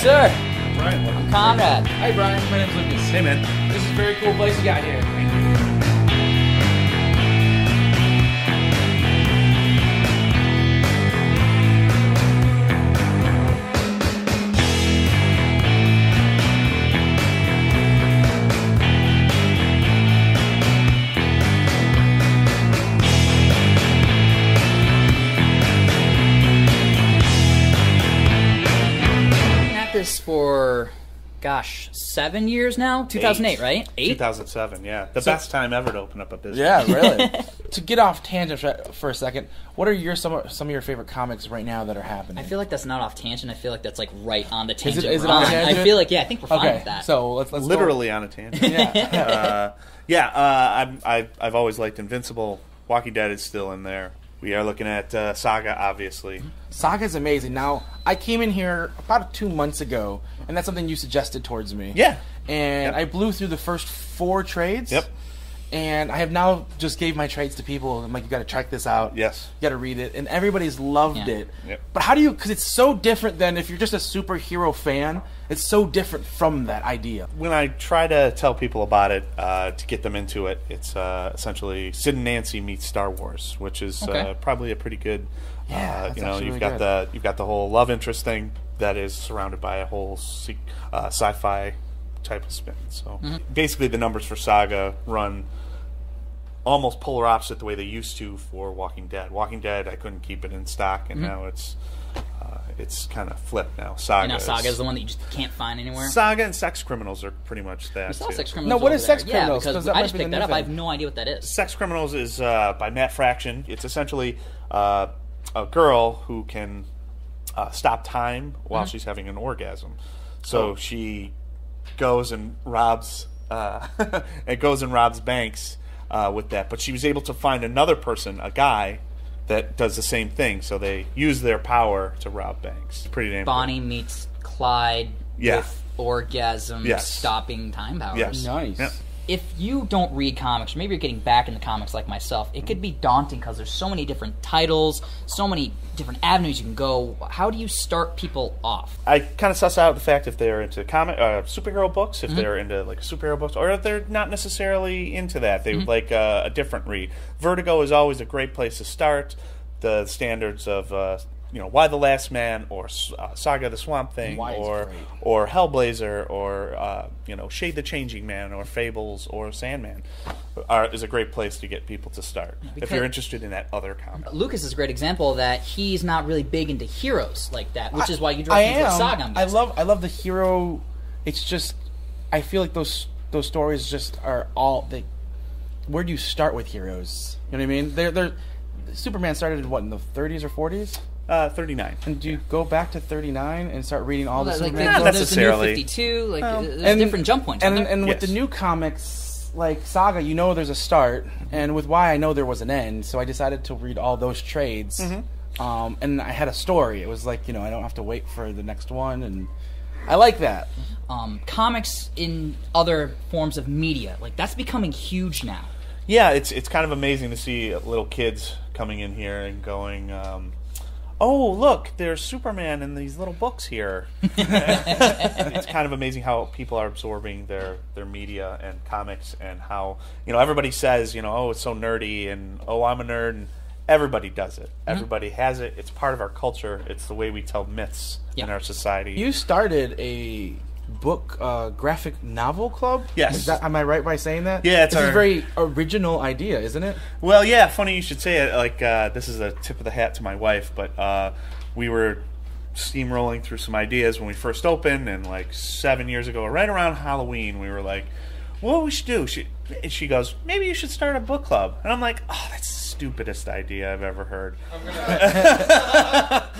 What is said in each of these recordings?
sir. Brian, I'm Conrad. Hi, Brian. My name's Lucas. Hey, man. This is a very cool place you got here. Thank you. This for, gosh, 7 years now? 2008, right? 8? 2007, yeah. The best time ever to open up a business. Yeah, really. To get off tangent for a second, what are some of your favorite comics right now that are happening? I feel like that's not off tangent. I feel like that's like right on the tangent. Is it on tangent? I feel like, yeah, I think we're fine with that. So let's literally on a tangent. I've always liked Invincible. Walking Dead is still in there. We are looking at Saga, obviously. Saga's amazing. Now, I came in here about 2 months ago, and that's something you suggested towards me. Yeah. And I blew through the first 4 trades. Yep. And I have now just gave my trades to people. I'm like, you got to check this out. Yes. You got to read it. And everybody's loved it. Yep. But how do you, because it's so different than if you're just a superhero fan, it's so different from that idea. When I try to tell people about it, to get them into it, it's essentially Sid and Nancy meets Star Wars, which is probably a pretty good, you've got the whole love interest thing that is surrounded by a whole sci-fi type of spin. So basically the numbers for Saga run almost polar opposite the way they used to for Walking Dead. Walking Dead, I couldn't keep it in stock, and now it's kind of flipped now. Saga is the one that you just can't find anywhere. Saga and Sex Criminals are pretty much that. We saw Sex too. Criminals. No, what is over Sex there. Criminals? Yeah, because I just picked that up. I have no idea what that is. Sex Criminals is by Matt Fraction. It's essentially a girl who can stop time while she's having an orgasm. So she goes and robs banks with that. But she was able to find another person, a guy, that does the same thing. So they use their power to rob banks. Pretty damn Bonnie cool. meets Clyde with orgasm stopping time powers. Yes. Nice. Yep. If you don't read comics, or maybe you're getting back into comics like myself, it could be daunting because there's so many different titles, so many different avenues you can go. How do you start people off? I kind of suss out the fact if they're into superhero books, if they're into like superhero books, or if they're not necessarily into that. They would like a different read. Vertigo is always a great place to start. The standards of Why the Last Man, or Saga the Swamp Thing, or Hellblazer, or Shade the Changing Man, or Fables, or Sandman is a great place to get people to start if you're interested in that other comic. Lucas is a great example of that. He's not really big into heroes like that, which is why you direct me to Saga. I love the hero. It's just I feel like those stories just are all they. Where do you start with heroes? You know what I mean? They're Superman started in what, in the 30s or 40s? 39. And do you go back to 39 and start reading all the Superman? Not necessarily. There's the new 52, there's different jump points. And with the new comics, like Saga, there's a start, and with Y, I know there was an end, so I decided to read all those trades. And I had a story. It was like, I don't have to wait for the next one, and I like that. Comics in other forms of media, that's becoming huge now. Yeah, it's kind of amazing to see little kids coming in here and going, oh, look, there's Superman in these little books here. It's kind of amazing how people are absorbing their media and comics, and how, everybody says, oh, it's so nerdy, and, oh, I'm a nerd, and everybody does it. Everybody has it. It's part of our culture. It's the way we tell myths in our society. You started a book graphic novel club? Yes. Am I right by saying that? Yeah, it's a very original idea, isn't it? Well, yeah, funny you should say it. This is a tip of the hat to my wife, but we were steamrolling through some ideas when we first opened, and 7 years ago, right around Halloween, we were like, what we should do? And she goes, maybe you should start a book club. And I'm like, oh, that's the stupidest idea I've ever heard.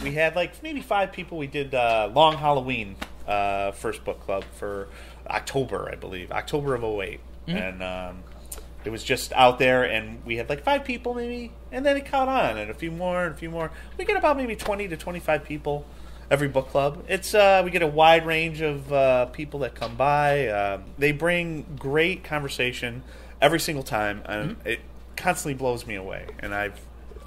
We had maybe 5 people. We did Long Halloween first book club for October, I believe. October of 2008. And it was just out there, and we had 5 people maybe, and then it caught on, and a few more. We get about maybe 20 to 25 people every book club. It's we get a wide range of people that come by. They bring great conversation every single time, and it constantly blows me away. And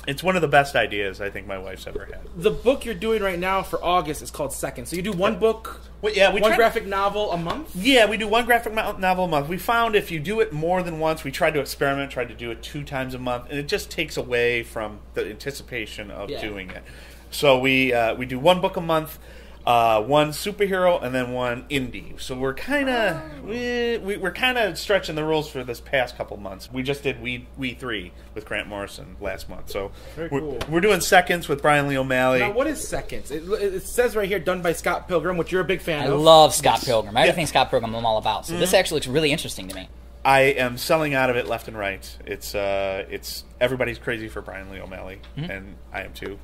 It's one of the best ideas I think my wife's ever had. The book you're doing right now for August is called Second. So you do one book, one graphic novel a month? Yeah, we do one graphic novel a month. We found if you do it more than once, we tried to experiment, tried to do it 2 times a month, and it just takes away from the anticipation of doing it. So we do one book a month, one superhero, and then one indie. So we're kind of we're kind of stretching the rules for this past couple months. We just did We 3 with Grant Morrison last month. So we're doing Seconds with Brian Lee O'Malley. Now, what is Seconds? It says right here, done by Scott Pilgrim, which you're a big fan of. I love Scott Pilgrim. Everything Scott Pilgrim I'm all about. So this actually looks really interesting to me. I am selling out of it left and right. It's everybody's crazy for Brian Lee O'Malley, and I am too.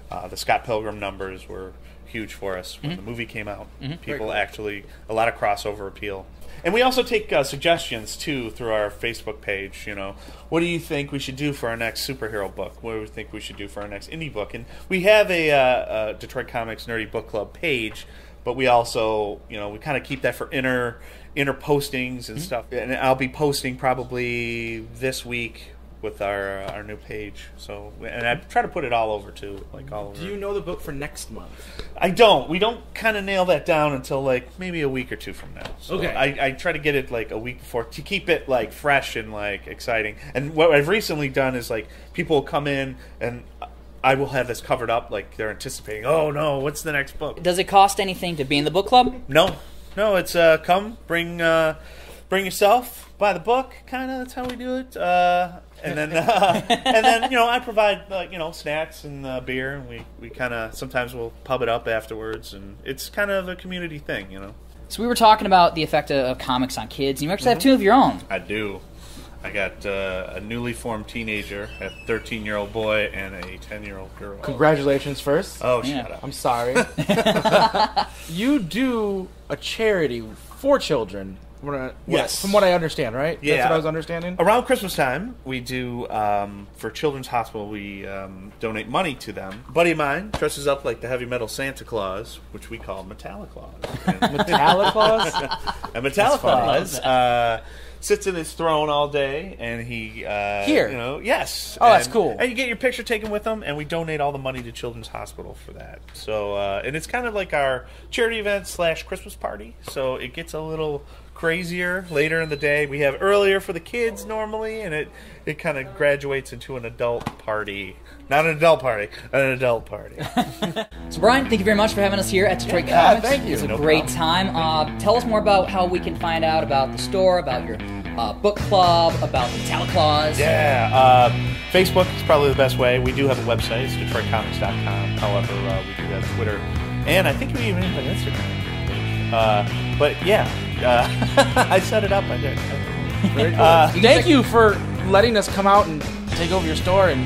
The Scott Pilgrim numbers were huge for us when the movie came out. People actually, a lot of crossover appeal. And we also take suggestions, too, through our Facebook page. You know, what do you think we should do for our next superhero book? What do we think we should do for our next indie book? And we have a Detroit Comics Nerdy Book Club page, but we also, we kind of keep that for inner postings and stuff. And I'll be posting probably this week with our new page. So, and I try to put it all over too, like all over. Do you know the book for next month? I don't. We don't kind of nail that down until like maybe a week or 2 from now. So okay. I try to get it like a week before to keep it like fresh and like exciting. And what I've recently done is like people will come in and I will have this covered up like they're anticipating. Oh no, what's the next book? Does it cost anything to be in the book club? No, it's come bring yourself, buy the book. Kind of that's how we do it. And then I provide snacks and beer, and we kind of sometimes we'll pub it up afterwards, and it's kind of a community thing, So we were talking about the effect of comics on kids, and you actually have 2 of your own. I do. I got a newly formed teenager, a 13-year-old boy, and a 10-year-old girl. Congratulations first. Oh, shut up. I'm sorry. You do a charity for children. Yes. From what I understand, right? Yeah. That's what I was understanding? Around Christmas time, we do, for Children's Hospital, we donate money to them. A buddy of mine dresses up like the heavy metal Santa Claus, which we call Metalliclaus. Metalliclaus? And Metalliclaus sits in his throne all day, and he... Here? Yes. Oh, that's cool. And you get your picture taken with him, and we donate all the money to Children's Hospital for that. So, and it's kind of like our charity event / Christmas party, so it gets a little crazier later in the day. We have earlier for the kids normally, and it kind of graduates into an adult party. Not an adult party, an adult party. So Brian, thank you very much for having us here at Detroit Comics. Thank you. It's a great time. Tell us more about how we can find out about the store, about your book club, about the Metalliclaus. Yeah, Facebook is probably the best way. We do have a website, it's DetroitComics.com. However, we do have Twitter, and I think we even have an Instagram. But yeah, I set it up. I did. Very cool. Thank you for letting us come out and take over your store and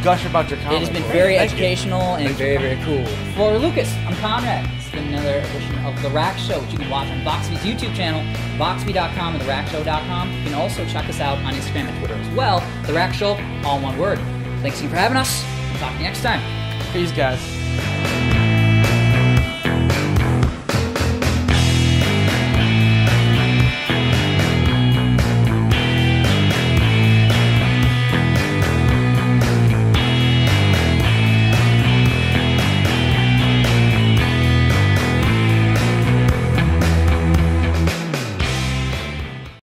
gush about your comics. It has been very educational and very, very cool. For Lucas, I'm Conrad. This has been another edition of The Rack Show, which you can watch on VoxVii's YouTube channel, VoxVii.com and TheRackShow.com. You can also check us out on Instagram and Twitter as well. The Rack Show, all one word. Thanks again for having us. We'll talk to you next time. Peace, guys.